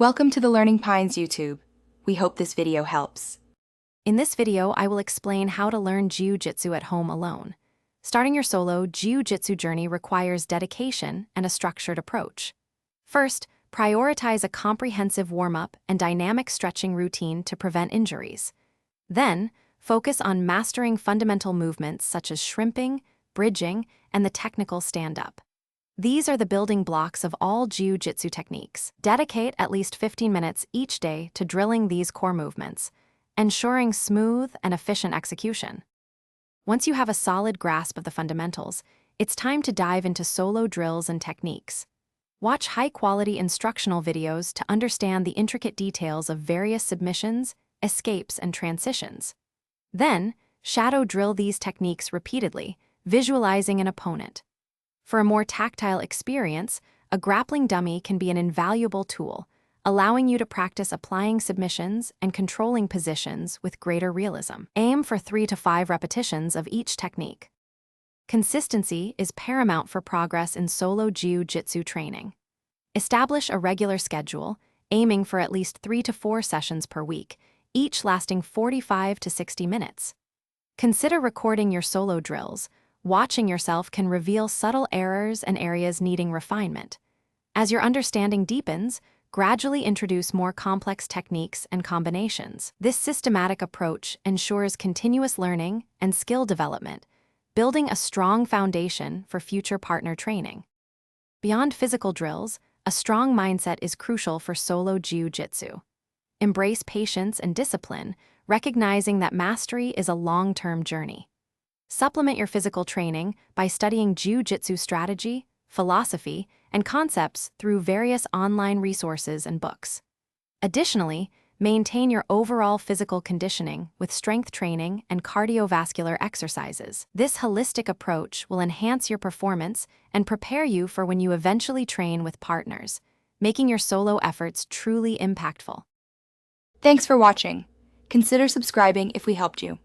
Welcome to the Learning Pines YouTube. We hope this video helps. In this video, I will explain how to learn Jiu Jitsu at home alone. Starting your solo Jiu Jitsu journey requires dedication and a structured approach. First, prioritize a comprehensive warm-up and dynamic stretching routine to prevent injuries. Then, focus on mastering fundamental movements such as shrimping, bridging, and the technical stand-up. These are the building blocks of all Jiu Jitsu techniques. Dedicate at least 15 minutes each day to drilling these core movements, ensuring smooth and efficient execution. Once you have a solid grasp of the fundamentals, it's time to dive into solo drills and techniques. Watch high-quality instructional videos to understand the intricate details of various submissions, escapes, and transitions. Then, shadow drill these techniques repeatedly, visualizing an opponent. For a more tactile experience, a grappling dummy can be an invaluable tool, allowing you to practice applying submissions and controlling positions with greater realism. Aim for 3 to 5 repetitions of each technique. Consistency is paramount for progress in solo Jiu Jitsu training. Establish a regular schedule, aiming for at least 3 to 4 sessions per week, each lasting 45 to 60 minutes. Consider recording your solo drills. Watching yourself can reveal subtle errors and areas needing refinement. As your understanding deepens, gradually introduce more complex techniques and combinations. This systematic approach ensures continuous learning and skill development, building a strong foundation for future partner training. Beyond physical drills, a strong mindset is crucial for solo Jiu Jitsu. Embrace patience and discipline, recognizing that mastery is a long-term journey. Supplement your physical training by studying Jiu Jitsu strategy, philosophy, and concepts through various online resources and books. Additionally, maintain your overall physical conditioning with strength training and cardiovascular exercises. This holistic approach will enhance your performance and prepare you for when you eventually train with partners, making your solo efforts truly impactful. Thanks for watching. Consider subscribing if we helped you.